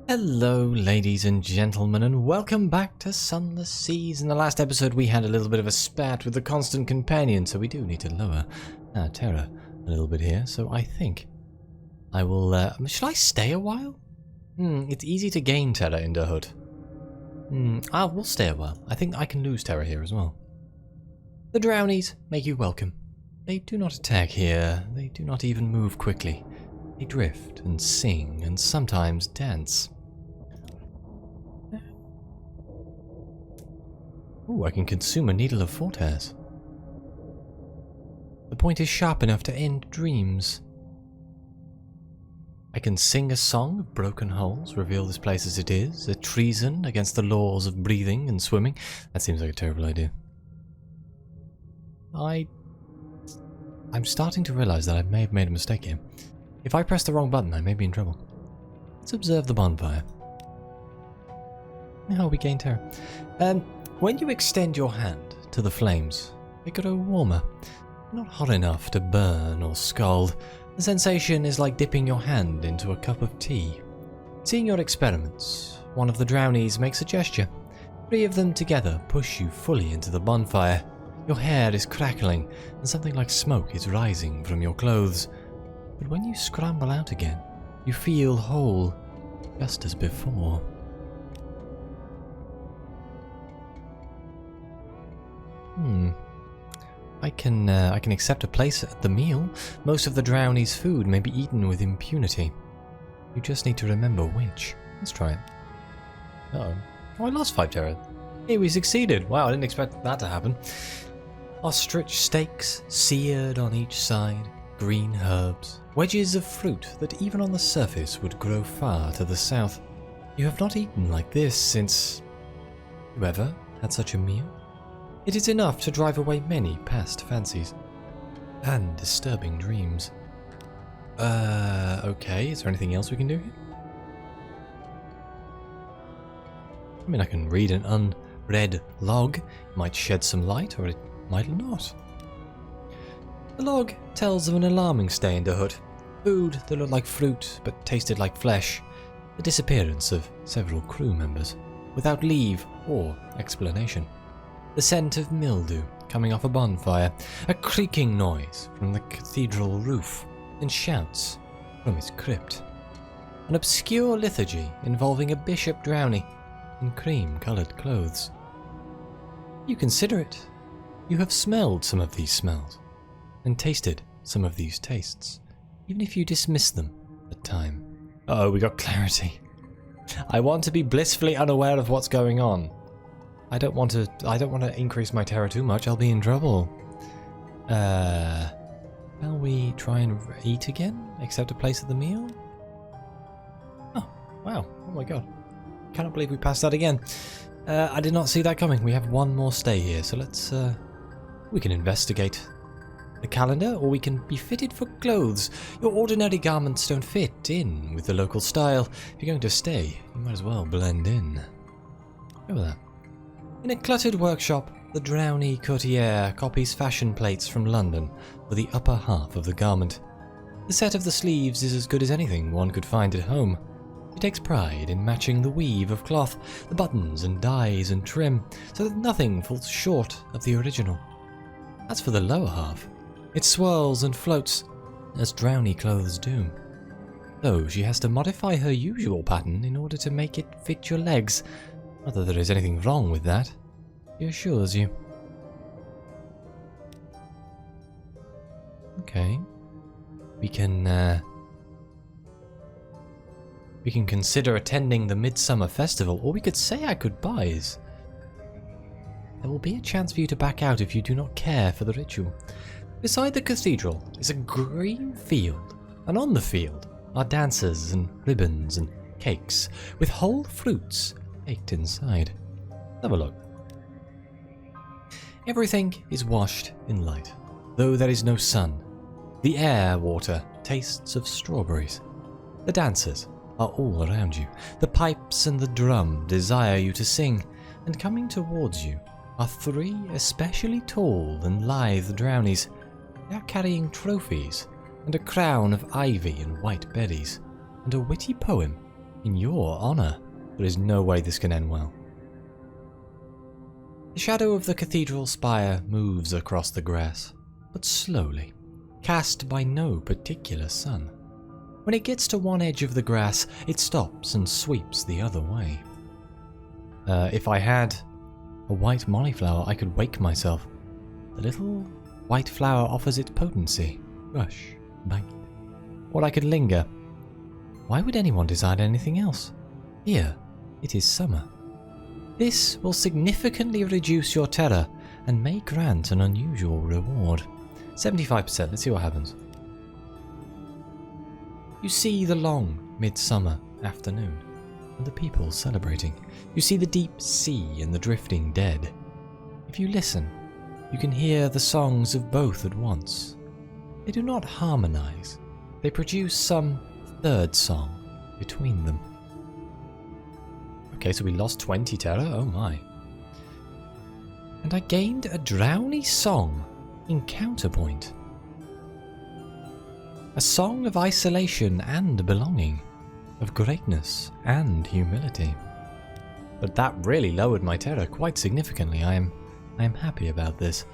Hello ladies and gentlemen, and welcome back to Sunless Seas. In the last episode we had a little bit of a spat with the constant companion, so we do need to lower our terror a little bit here. So I think I will, should I stay a while? It's easy to gain terror in the hood. We'll stay a while. I think I can lose terror here as well. The drownies make you welcome. They do not attack here, they do not even move quickly. They drift and sing and sometimes dance. Ooh, I can consume a needle of Fortes. The point is sharp enough to end dreams. I can sing a song of broken holes, reveal this place as it is, a treason against the laws of breathing and swimming. That seems like a terrible idea. I'm starting to realize that I may have made a mistake here. If I press the wrong button, I may be in trouble. Let's observe the bonfire. Now we gain terror. When you extend your hand to the flames, they grow warmer. Not hot enough to burn or scald. The sensation is like dipping your hand into a cup of tea. Seeing your experiments, one of the drownies makes a gesture. 3 of them together push you fully into the bonfire. Your hair is crackling, and something like smoke is rising from your clothes. But when you scramble out again, you feel whole, just as before. I can accept a place at the meal. Most of the drownies' food may be eaten with impunity. You just need to remember which. Let's try it. Uh-oh. Oh, I lost 5 terror. Hey, we succeeded. Wow, I didn't expect that to happen. Ostrich steaks seared on each side, green herbs, wedges of fruit that even on the surface would grow far to the south. You have not eaten like this since... You ever had such a meal? It is enough to drive away many past fancies and disturbing dreams. Okay, is there anything else we can do here? I mean, I can read an unread log. It might shed some light, or it might not. The log tells of an alarming stay in the hood. Food that looked like fruit but tasted like flesh. The disappearance of several crew members, without leave or explanation. The scent of mildew coming off a bonfire, a creaking noise from the cathedral roof, and shouts from its crypt. An obscure liturgy involving a bishop drowny in cream-coloured clothes. You consider it. You have smelled some of these smells, and tasted some of these tastes, even if you dismiss them at time. Uh-oh, we got clarity. I want to be blissfully unaware of what's going on. I don't want to increase my terror too much, I'll be in trouble. Shall we try and eat again? Accept a place at the meal? Oh, wow. Oh my god. Cannot believe we passed that again. I did not see that coming. We have one more stay here, so let's, we can investigate the calendar, or we can be fitted for clothes. Your ordinary garments don't fit in with the local style. If you're going to stay, you might as well blend in. Go with that. In a cluttered workshop, the drowny courtier copies fashion plates from London for the upper half of the garment. The set of the sleeves is as good as anything one could find at home. She takes pride in matching the weave of cloth, the buttons and dies and trim, so that nothing falls short of the original. As for the lower half, it swirls and floats, as drowny clothes do. Though she has to modify her usual pattern in order to make it fit your legs. Not that there is anything wrong with that, she assures you. Okay. We can consider attending the Midsummer Festival, or we could say our goodbyes. There will be a chance for you to back out if you do not care for the ritual. Beside the cathedral is a green field, and on the field are dancers and ribbons and cakes, with whole fruits baked inside. Have a look. Everything is washed in light, though there is no sun. The air water tastes of strawberries. The dancers are all around you. The pipes and the drum desire you to sing, and coming towards you are 3 especially tall and lithe drownies. They are carrying trophies and a crown of ivy and white berries, and a witty poem In your honour, there is no way this can end well. The shadow of the cathedral spire moves across the grass, but slowly, cast by no particular sun. When it gets to one edge of the grass, it stops and sweeps the other way. If I had a white mollyflower, I could wake myself. The little white flower offers its potency. Rush, bite. Or I could linger. Why would anyone decide anything else? Here, it is summer. This will significantly reduce your terror and may grant an unusual reward. 75%, let's see what happens. You see the long midsummer afternoon and the people celebrating. You see the deep sea and the drifting dead. If you listen, you can hear the songs of both at once. They do not harmonize. They produce some third song between them. Okay, so we lost 20 terror, oh my. And I gained a drowny song in counterpoint. A song of isolation and belonging, of greatness and humility. But that really lowered my terror quite significantly. I am happy about this.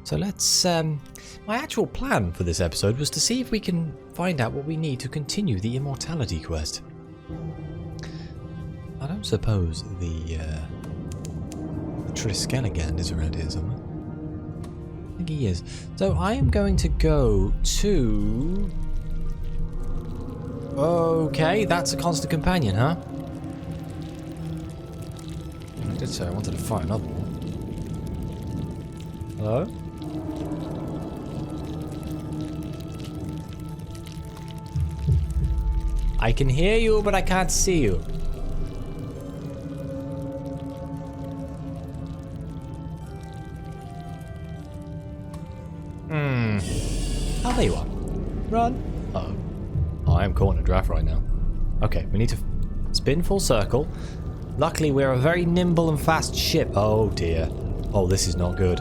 So let's... my actual plan for this episode was to see if we can find out what we need to continue the Immorality quest. I don't suppose the Triskeligan is around here somewhere. I think he is. So I am going to go to... Okay, that's a constant companion, huh? I did say I wanted to fight another one. Hello? I can hear you, but I can't see you. Oh, there you are. Run. Uh-oh. Oh, I am caught in a draft right now. Okay, we need to spin full circle. Luckily, we're a very nimble and fast ship. Oh, dear. Oh, this is not good.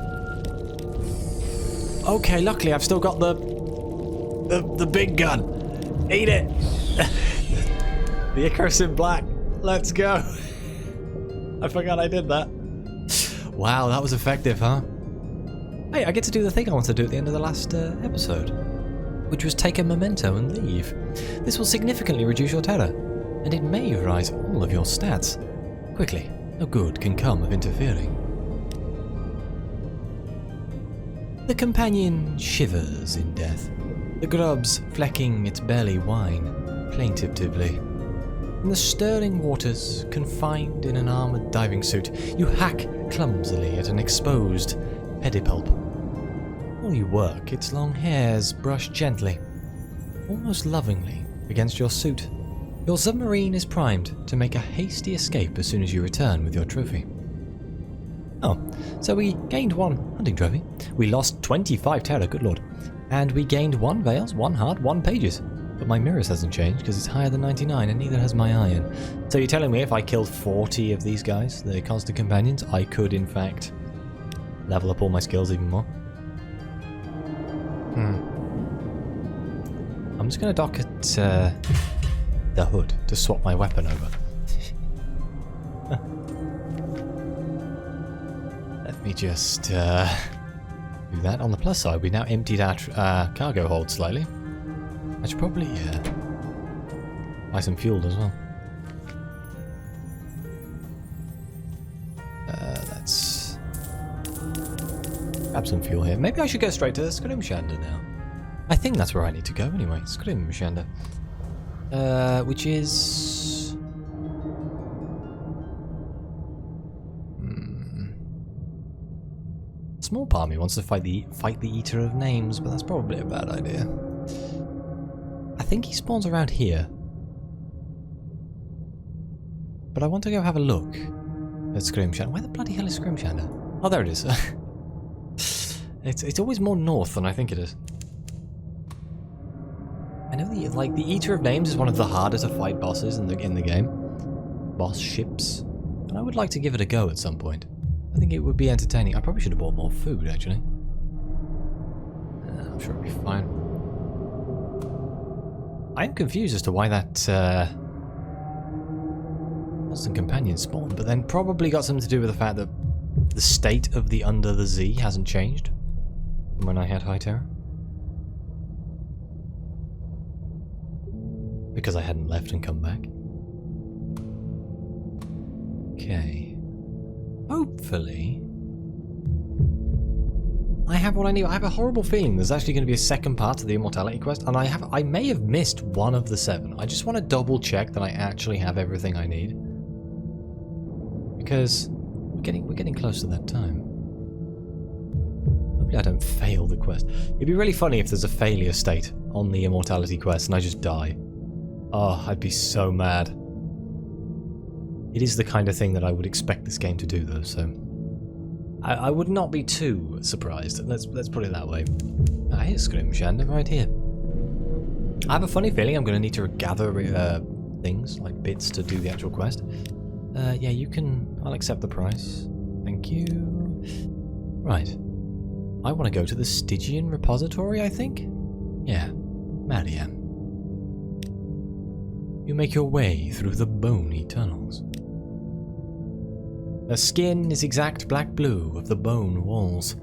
Okay, luckily, I've still got the big gun. Eat it. The Icarus in black. Let's go. I forgot I did that. Wow, that was effective, huh? Hey, I get to do the thing I wanted to do at the end of the last episode, which was take a memento and leave. This will significantly reduce your terror, and it may rise all of your stats. Quickly, no good can come of interfering. The companion shivers in death, the grubs flecking its belly whine plaintively. In the stirring waters, confined in an armoured diving suit, you hack clumsily at an exposed pedipalp. While you work, its long hairs brush gently, almost lovingly, against your suit. Your submarine is primed to make a hasty escape as soon as you return with your trophy. Oh, so we gained 1 hunting trophy, we lost 25 terror, good lord, and we gained 1 veils, 1 heart, 1 pages. But my mirrors hasn't changed because it's higher than 99 and neither has my iron. So you're telling me if I killed 40 of these guys, the constant companions, I could in fact level up all my skills even more? I'm just going to dock at the hood to swap my weapon over. Let me just do that. On the plus side, we now emptied our cargo hold slightly. I should probably buy some fuel as well. Let's grab some fuel here. Maybe I should go straight to the Scrimshander now. I think that's where I need to go anyway. Scrimshander. Which is... Small part of me wants to fight the Eater of Names, but that's probably a bad idea. I think he spawns around here. But I want to go have a look at Scrimshander. Where the bloody hell is Scrimshander? Oh, there it is. It's always more north than I think it is. I know the Eater of Names is one of the harder to fight bosses in the game. Boss ships. And I would like to give it a go at some point. I think it would be entertaining. I probably should have bought more food, actually. I'm sure it'll be fine. I am confused as to why that constant companion spawn, but then probably got something to do with the fact that the state of the Under the Z hasn't changed from when I had High Terror. Because I hadn't left and come back. Okay. Hopefully I have what I need. I have a horrible feeling there's actually going to be a second part to the Immortality quest, and I may have missed one of the 7. I just want to double check that I actually have everything I need. Because we're getting close to that time. Hopefully I don't fail the quest. It'd be really funny if there's a failure state on the Immortality quest and I just die. Oh, I'd be so mad. It is the kind of thing that I would expect this game to do, though, so I would not be too surprised. Let's put it that way. Ah, here's Scrimshander right here. I have a funny feeling I'm going to need to gather things, like bits, to do the actual quest. Yeah, you can... I'll accept the price. Thank you. Right. I want to go to the Stygian repository, I think? Yeah, Mariam. You make your way through the bony tunnels. Her skin is exact black blue of the bone walls.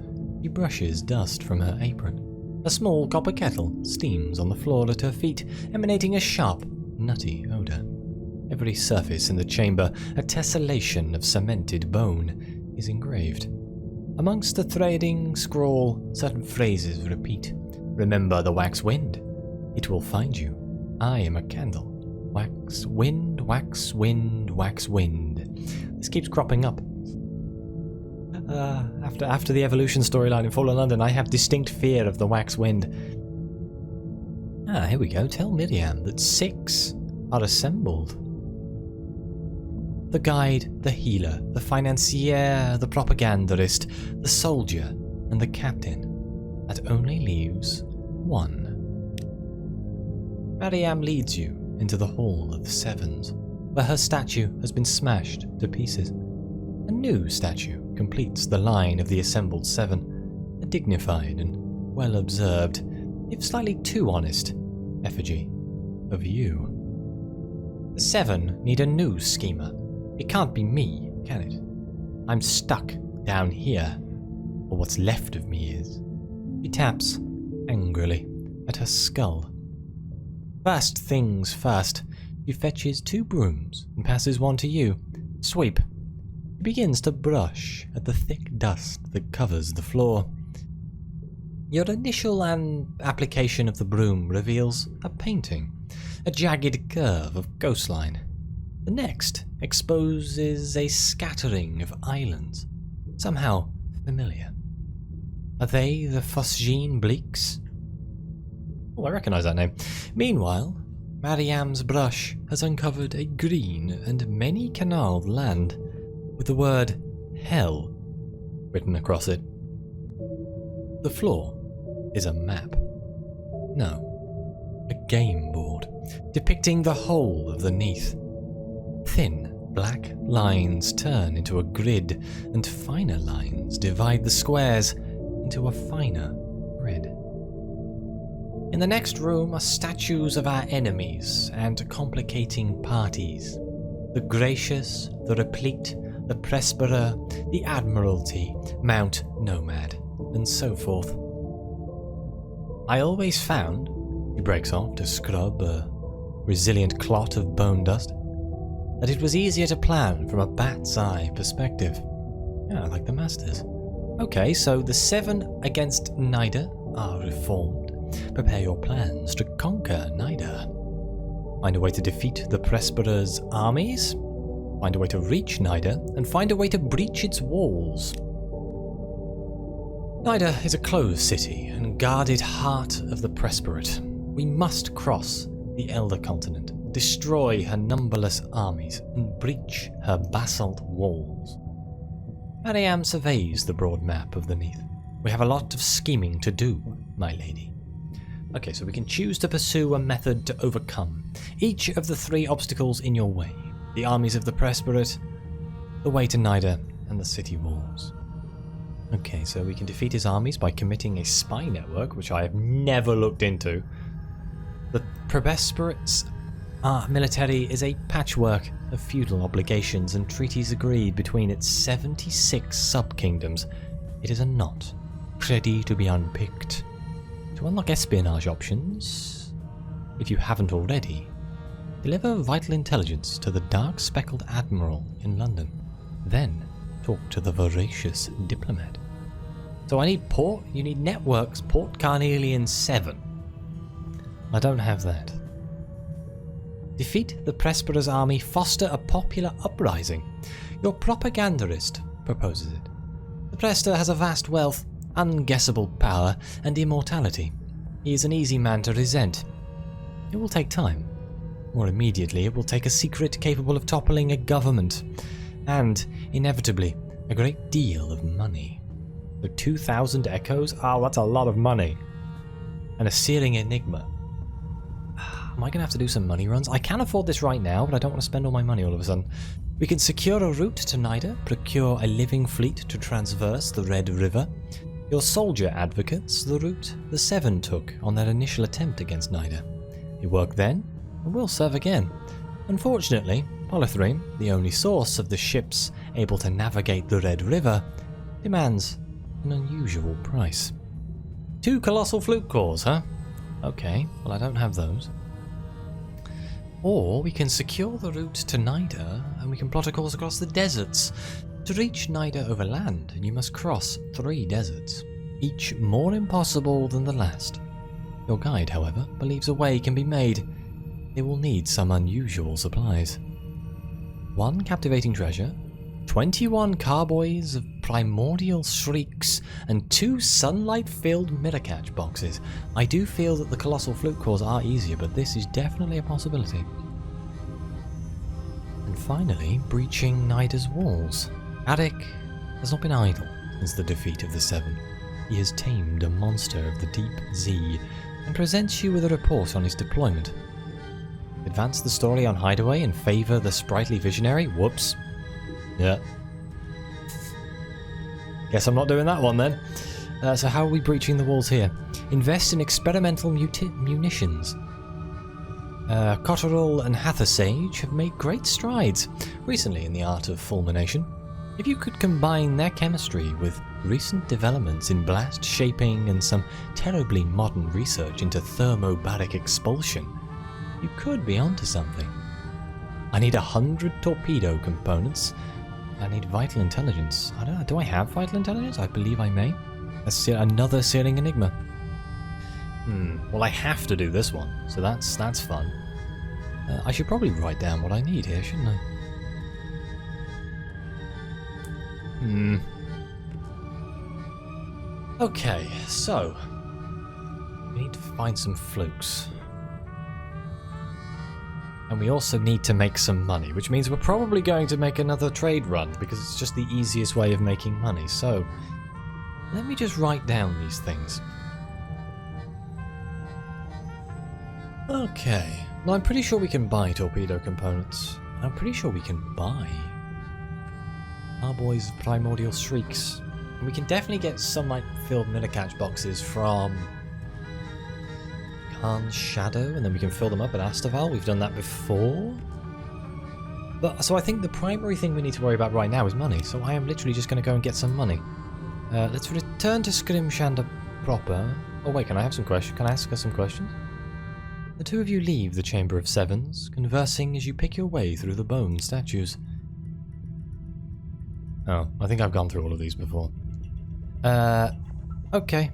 She brushes dust from her apron. A small copper kettle steams on the floor at her feet, emanating a sharp, nutty odour. Every surface in the chamber, a tessellation of cemented bone, is engraved. Amongst the threading scrawl, certain phrases repeat. Remember the wax wind. It will find you. I am a candle. Wax, wind, wax, wind, wax, wind. This keeps cropping up. After the evolution storyline in Fallen London, I have distinct fear of the wax wind. Ah, here we go. Tell Miriam that 6 are assembled. The guide, the healer, the financier, the propagandist, the soldier, and the captain. That only leaves 1. Miriam leads you into the Hall of the Sevens, where her statue has been smashed to pieces. A new statue completes the line of the assembled 7, a dignified and well-observed, if slightly too honest, effigy of you. The 7 need a new schemer. It can't be me, can it? I'm stuck down here, or what's left of me is. She taps angrily at her skull. First things first, she fetches 2 brooms and passes one to you. Sweep. She begins to brush at the thick dust that covers the floor. Your initial application of the broom reveals a painting, a jagged curve of coastline. The next exposes a scattering of islands, somehow familiar. Are they the Phosgene Bleaks? Oh, I recognise that name. Meanwhile, Mariam's brush has uncovered a green and many-canaled land with the word Hell written across it. The floor is a map. No, a game board depicting the whole of the Neath. Thin, black lines turn into a grid, and finer lines divide the squares into a finer grid. In the next room are statues of our enemies and complicating parties. The Gracious, the Replete, the Presbyter, the Admiralty, Mount Nomad, and so forth. I always found, he breaks off to scrub a resilient clot of bone dust, that it was easier to plan from a bat's eye perspective. Yeah, like the Masters. Okay, so the 7 against Nida are reformed. Prepare your plans to conquer Nida. Find a way to defeat the Presbyter's armies. Find a way to reach Nida, and find a way to breach its walls. Nida is a closed city and guarded heart of the Presbyterate. We must cross the Elder Continent, destroy her numberless armies, and breach her basalt walls. Mariam surveys the broad map of the Neath. We have a lot of scheming to do, my lady. Okay, so we can choose to pursue a method to overcome each of the 3 obstacles in your way. The armies of the Presbyterate, the way to Nida, and the city walls. Okay, so we can defeat his armies by committing a spy network, which I have never looked into. The Presbyterate's military is a patchwork of feudal obligations and treaties agreed between its 76 sub-kingdoms, it is a knot ready to be unpicked. To unlock espionage options, if you haven't already, deliver vital intelligence to the dark speckled admiral in London. Then talk to the voracious diplomat. So I need port, you need networks, port Carnelian 7. I don't have that. Defeat the Prespera's army, foster a popular uprising. Your propagandist proposes it. The Prester has a vast wealth, unguessable power, and immortality. He is an easy man to resent. It will take time. More immediately, it will take a secret capable of toppling a government. And, inevitably, a great deal of money. The 2,000 echoes? Oh, that's a lot of money. And a searing enigma. Am I going to have to do some money runs? I can afford this right now, but I don't want to spend all my money all of a sudden. We can secure a route to Nida, procure a living fleet to transverse the Red River. Your soldier advocates the route the Seven took on their initial attempt against Nida. It worked then, and will serve again. Unfortunately, Polythreme, the only source of the ships able to navigate the Red River, demands an unusual price. 2 colossal flute cores, huh? Okay, well I don't have those. Or we can secure the route to Nida, and we can plot a course across the deserts. To reach Nida over land, you must cross 3 deserts, each more impossible than the last. Your guide, however, believes a way can be made. It will need some unusual supplies. 1 captivating treasure, 21 carboys of primordial shrieks, and 2 sunlight-filled mirror-catch boxes. I do feel that the colossal flute cores are easier, but this is definitely a possibility. And finally, breaching Nida's walls. Arik has not been idle since the defeat of the Seven. He has tamed a monster of the deep Z and presents you with a report on his deployment. Advance the story on Hideaway and favour the sprightly visionary? Whoops. Yeah. Guess I'm not doing that one then. So how are we breaching the walls here? Invest in experimental munitions. Cotterell and Hathersage have made great strides recently in the art of fulmination. If you could combine their chemistry with recent developments in blast shaping and some terribly modern research into thermobaric expulsion, you could be onto something. I need 100 torpedo components. I need vital intelligence. I don't know, do I have vital intelligence? I believe I may. That's another searing enigma. Well I have to do this one, so that's fun. I should probably write down what I need here, shouldn't I? Okay, so we need to find some flukes. And we also need to make some money, which means we're probably going to make another trade run, because it's just the easiest way of making money. So, let me just write down these things. Okay, now I'm pretty sure we can buy torpedo components. I'm pretty sure we can buy Carboys of Primordial Shrieks. And we can definitely get sunlight-filled mirror-catch boxes from Khan's Shadow, and then we can fill them up at Astaval. We've done that before. But so I think the primary thing we need to worry about right now is money. So I am literally just going to go and get some money. Let's return to Scrimshander proper. Oh wait, can I have some questions? Can I ask her some questions? The two of you leave the Chamber of Sevens, conversing as you pick your way through the bone statues. Oh, I think I've gone through all of these before. Okay.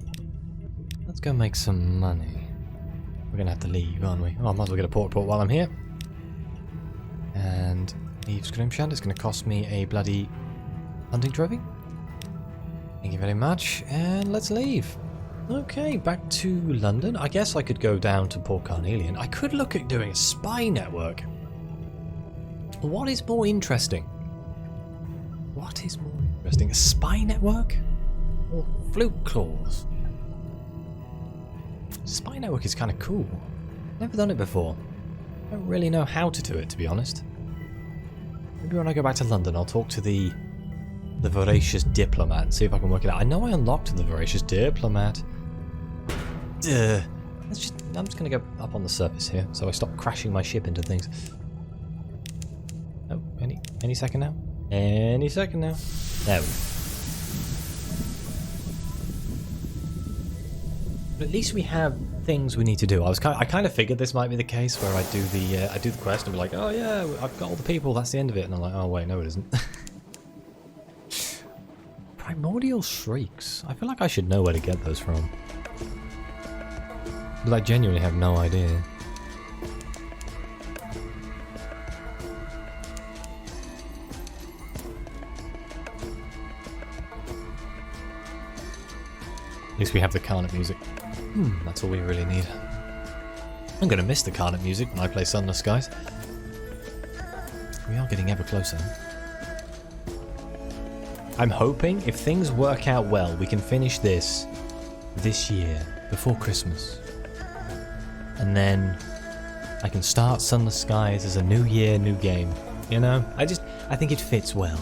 Let's go make some money. We're going to have to leave, aren't we? Oh, I might as well get a port report while I'm here. And leave Scrimshander. It's going to cost me a bloody hunting trophy. Thank you very much. And let's leave. Okay, back to London. I guess I could go down to Port Carnelian. I could look at doing a spy network. What is more interesting? What is more interesting? A spy network? Or flute claws? Spy network is kind of cool. Never done it before. I don't really know how to do it, to be honest. Maybe when I go back to London, I'll talk to the voracious diplomat and see if I can work it out. I know I unlocked the voracious diplomat. I'm just going to go up on the surface here, so I stop crashing my ship into things. Any second now? Any second now. There we go. But at least we have things we need to do. I kind of figured this might be the case where I do the quest and be like, oh yeah, I've got all the people, that's the end of it, and I'm like, oh wait, no it isn't. Primordial shrieks. I feel like I should know where to get those from. But I genuinely have no idea. At least we have the Carnet music. That's all we really need. I'm going to miss the Carnet music when I play Sunless Skies. We are getting ever closer. I'm hoping, if things work out well, we can finish this year, before Christmas. And then I can start Sunless Skies as a new year, new game. You know? I think it fits well.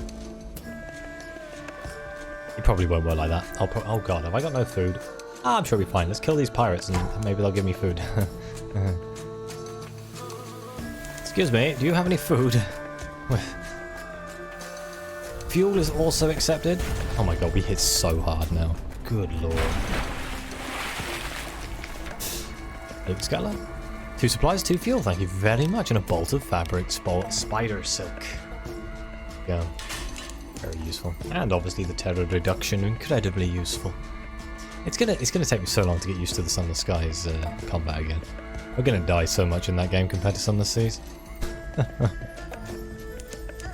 It probably won't work like that. Oh god, have I got no food? I'm sure we'll be fine. Let's kill these pirates and maybe they'll give me food. Excuse me, do you have any food? Fuel is also accepted. Oh my god, we hit so hard now. Good lord. Open Scala. 2 supplies, 2 fuel. Thank you very much. And a bolt of fabric, spider silk. Go. Very useful. And obviously the terror reduction, incredibly useful. It's gonna take me so long to get used to the Sunless Skies combat again. We're gonna die so much in that game compared to Sunless Seas.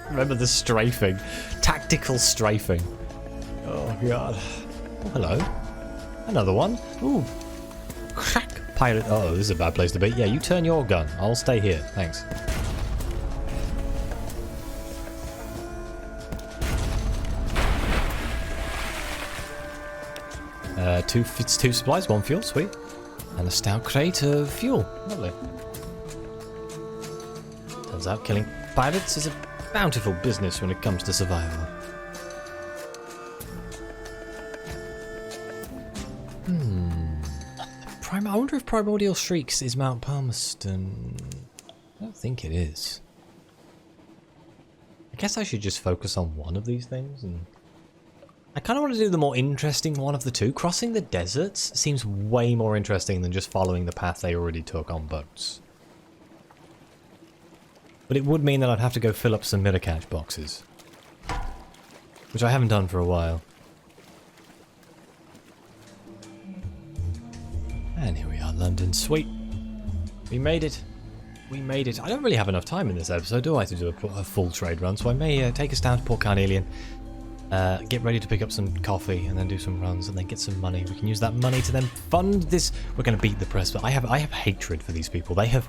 Remember the strafing. Tactical strafing. Oh god. Oh, hello. Another one. Ooh. Crack. Pirate. Oh, this is a bad place to be. Yeah, you turn your gun. I'll stay here. Thanks. Two supplies, 1 fuel, sweet. And a stout crate of fuel. Lovely. Turns out killing pirates is a bountiful business when it comes to survival. I wonder if Primordial Shrieks is Mount Palmerston. I don't think it is. I guess I should just focus on one of these things and... I kind of want to do the more interesting one of the two. Crossing the deserts seems way more interesting than just following the path they already took on boats. But it would mean that I'd have to go fill up some mirror catch boxes. Which I haven't done for a while. And here we are, London. Sweet. We made it. We made it. I don't really have enough time in this episode, do I, to do a full trade run, so I may take us down to Port Carnelian. Get ready to pick up some coffee and then do some runs and then get some money. We can use that money to then fund this. We're going to beat the press, but I have hatred for these people. They have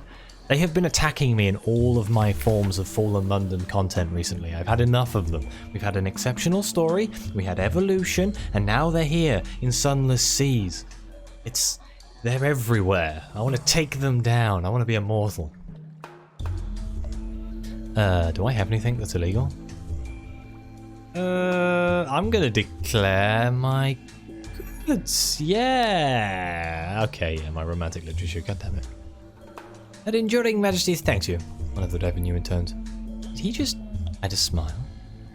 been attacking me in all of my forms of Fallen London content recently. I've had enough of them. We've had an exceptional story, we had evolution, and now they're here in Sunless Seas. They're everywhere. I want to take them down. I want to be immortal. Do I have anything that's illegal? I'm gonna declare my goods. Yeah. Okay, yeah, my romantic literature, goddammit. An enduring majesty thanks you. One of the revenue returns. Did he just add a smile?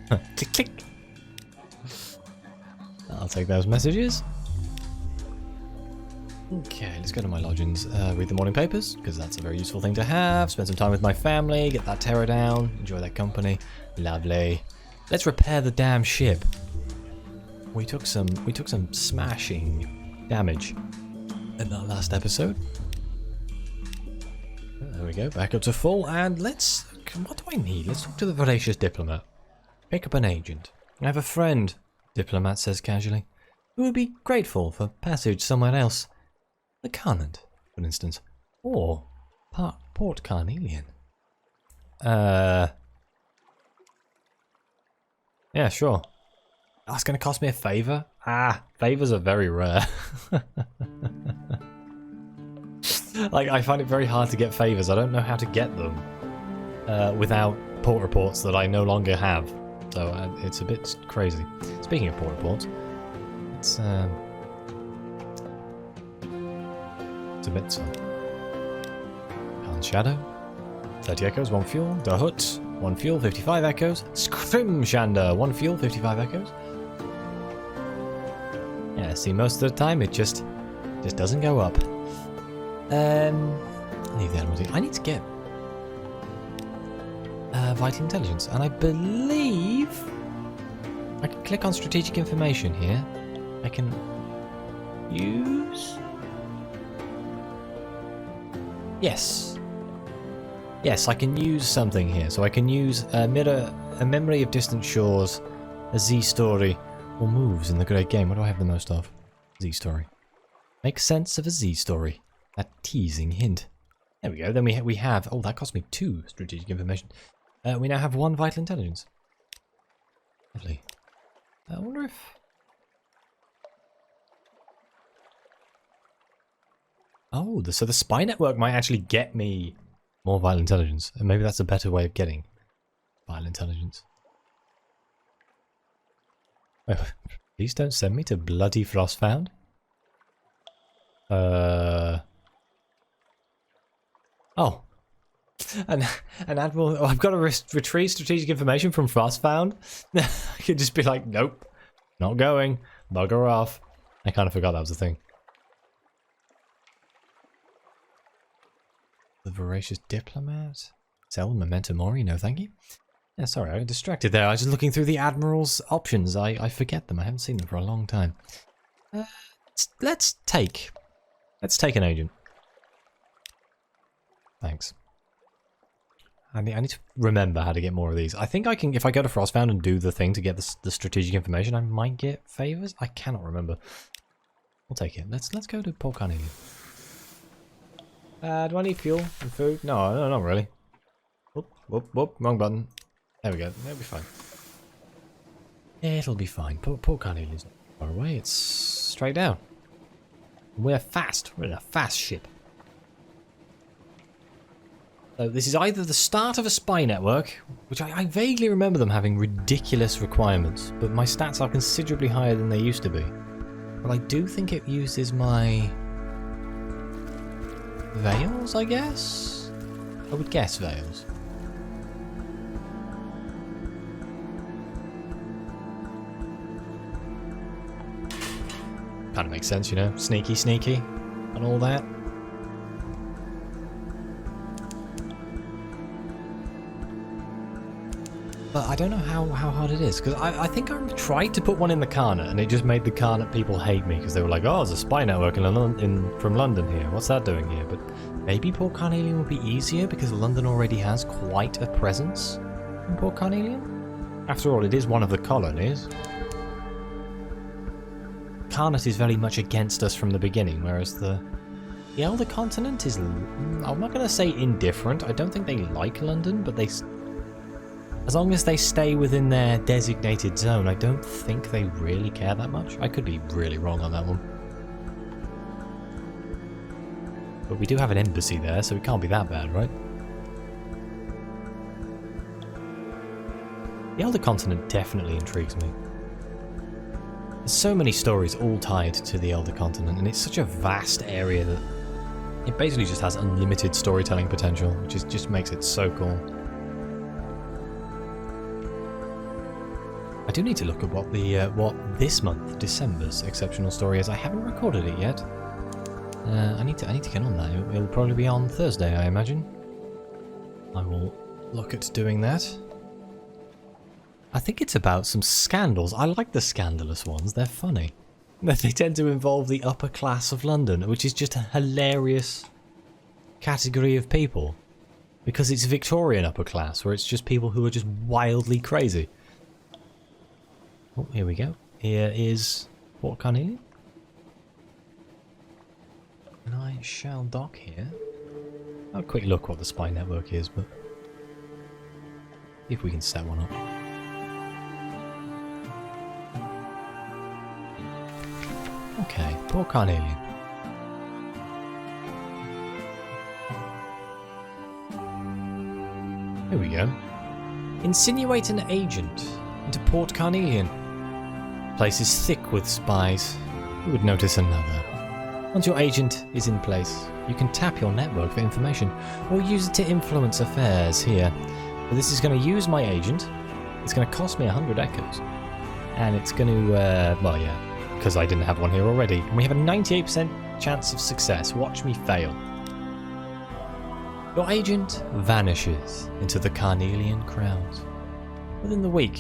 Click, click. I'll take those messages. Okay, let's go to my lodgings. Read the morning papers, because that's a very useful thing to have. Spend some time with my family, get that terror down, enjoy their company. Lovely. Let's repair the damn ship. We took some smashing damage in that last episode. There we go, back up to full, and what do I need? Let's talk to the voracious diplomat. Pick up an agent. I have a friend, diplomat says casually, who would be grateful for passage somewhere else. The Carnet, for instance. Or Port Carnelian. Yeah, sure. That's going to cost me a favour? Favours are very rare. Like, I find it very hard to get favours. I don't know how to get them without port reports that I no longer have. So it's a bit crazy. Speaking of port reports, it's a bit Shadow. 30 echoes, 1 fuel, the hut. 1 fuel, 55 echoes. Scrimshander, 1 fuel, 55 echoes. Yeah, see, most of the time it just doesn't go up. Leave the animals here. I need to get vital intelligence, and I believe I can click on strategic information here. I can use... Yes. Yes, I can use something here. So I can use a memory of distant shores, a Z story, or moves in the great game. What do I have the most of? Z story. Make sense of a Z story. That teasing hint. There we go. Then we have... Oh, that cost me 2 strategic information. We now have 1 vital intelligence. Lovely. I wonder if... Oh, so the spy network might actually get me more vital intelligence. And maybe that's a better way of getting vital intelligence. Oh, please don't send me to bloody Frostfound. Oh. An admiral... Oh, I've got to retrieve strategic information from Frostfound. I could just be like, nope. Not going. Bugger off. I kind of forgot that was a thing. The voracious diplomat? Sell memento mori, no thank you. Yeah, sorry, I got distracted there. I was just looking through the admiral's options. I forget them. I haven't seen them for a long time. Let's take an agent. Thanks. I need to remember how to get more of these. I think I can, if I go to Frostbound and do the thing to get the strategic information, I might get favors. I cannot remember. We'll take it. Let's go to Port Carnelian. Do I need fuel and food? No, not really. Whoop, whoop, whoop. Wrong button. There we go. It'll be fine. It'll be fine. Port Carnelian's not far away. It's straight down. We're fast. We're in a fast ship. So this is either the start of a spy network, which I vaguely remember them having ridiculous requirements, but my stats are considerably higher than they used to be. But I do think it uses my veils, I guess? I would guess veils. Kind of makes sense, you know? Sneaky, sneaky, and all that. But I don't know how hard it is, because I think I tried to put one in the Carnet, and it just made the Carnet people hate me, because they were like, oh, there's a spy network from London here, what's that doing here? But maybe Port Carnelian would be easier, because London already has quite a presence in Port Carnelian. After all, it is one of the colonies. Carnet is very much against us from the beginning, whereas the Elder Continent is, I'm not going to say indifferent, I don't think they like London, but they... As long as they stay within their designated zone, I don't think they really care that much. I could be really wrong on that one. But we do have an embassy there, so it can't be that bad, right? The Elder Continent definitely intrigues me. There's so many stories all tied to the Elder Continent, and it's such a vast area that it basically just has unlimited storytelling potential, which just makes it so cool. I do need to look at what this month, December's exceptional story is. I haven't recorded it yet. I need to get on that. It'll probably be on Thursday, I imagine. I will look at doing that. I think it's about some scandals. I like the scandalous ones. They're funny. They tend to involve the upper class of London, which is just a hilarious category of people. Because it's Victorian upper class, where it's just people who are just wildly crazy. Oh, here we go. Here is Port Carnelian. And I shall dock here. I'll have a quick look what the spy network is, but see if we can set one up. Okay, Port Carnelian. Here we go. Insinuate an agent into Port Carnelian. Place is thick with spies. Who would notice another? Once your agent is in place, you can tap your network for information, or use it to influence affairs here. So this is going to use my agent. It's going to cost me 100 echoes. And it's going to, well, yeah, because I didn't have one here already. And we have a 98% chance of success. Watch me fail. Your agent vanishes into the Carnelian crowds. Within the week,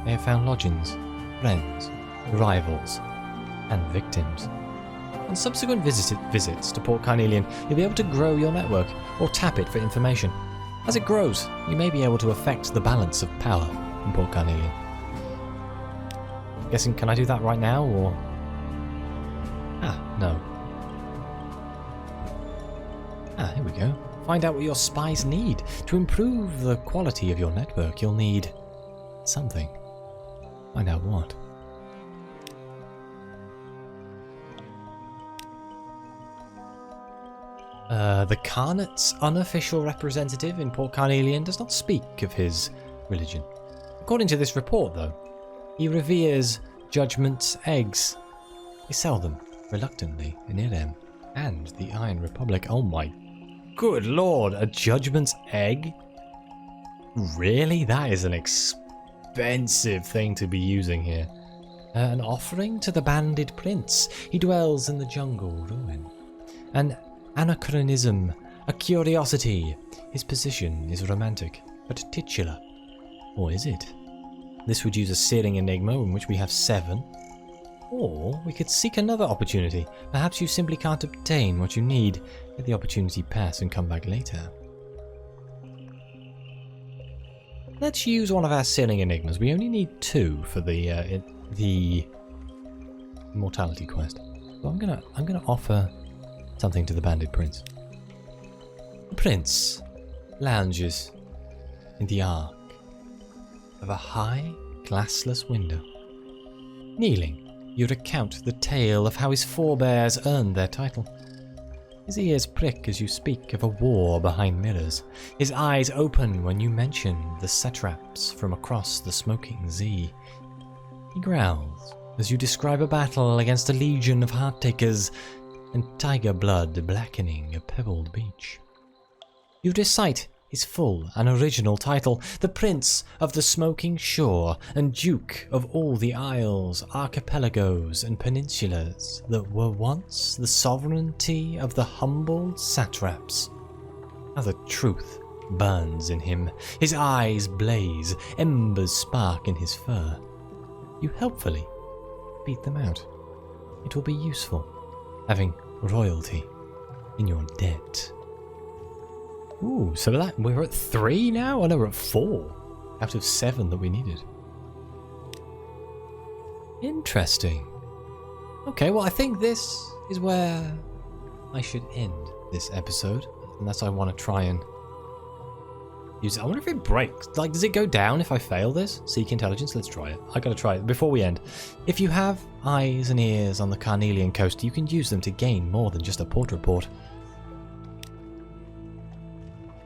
they have found lodgings, friends, rivals, and victims. On subsequent visits to Port Carnelian, you'll be able to grow your network or tap it for information. As it grows, you may be able to affect the balance of power in Port Carnelian. Guessing, can I do that right now, or...? No. Here we go. Find out what your spies need. To improve the quality of your network, you'll need something. Find out what. The Khanat's unofficial representative in Port Carnelian does not speak of his religion. According to this report, though, he reveres Judgment's eggs. They sell them reluctantly in Irem and the Iron Republic. Oh my good lord, a Judgment's egg? Really? That is an expensive thing to be using here. An offering to the banded prince. He dwells in the jungle ruin. An anachronism, a curiosity. His position is romantic, but titular. Or is it? This would use a searing enigma in which we have 7. Or we could seek another opportunity. Perhaps you simply can't obtain what you need. Let the opportunity pass and come back later. Let's use one of our searing enigmas. We only need 2 for the Immorality quest. So I'm gonna offer something to the banded prince. The prince lounges in the arc of a high, glassless window. Kneeling, you recount the tale of how his forebears earned their title. His ears prick as you speak of a war behind mirrors. His eyes open when you mention the satraps from across the smoking sea. He growls as you describe a battle against a legion of heart-takers and tiger blood blackening a pebbled beach. You recite his full and original title, the Prince of the Smoking Shore and Duke of all the isles, archipelagos and peninsulas that were once the sovereignty of the humbled satraps. Now the truth burns in him, his eyes blaze, embers spark in his fur. You helpfully beat them out. It will be useful, having royalty in your debt. Ooh, so that we're at 3 now? Oh no, we're at 4 out of 7 that we needed. Interesting. Okay, well I think this is where I should end this episode, unless I want to try and use it. I wonder if it breaks. Like, does it go down if I fail this? Seek intelligence? Let's try it. I gotta try it before we end. If you have eyes and ears on the Carnelian coast, you can use them to gain more than just a port report.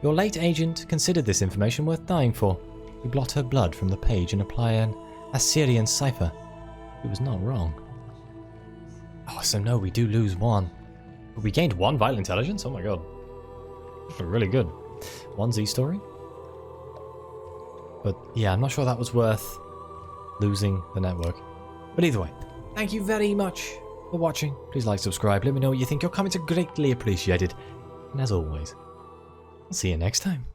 Your late agent considered this information worth dying for. You blot her blood from the page and apply an Assyrian cipher. It was not wrong. Oh, so no, we do lose 1. But we gained 1 vital intelligence? Oh my god. That's really good. 1 Z story? But yeah, I'm not sure that was worth losing the network. But either way, thank you very much for watching. Please like, subscribe, let me know what you think. Your comments are greatly appreciated. And as always, I'll see you next time.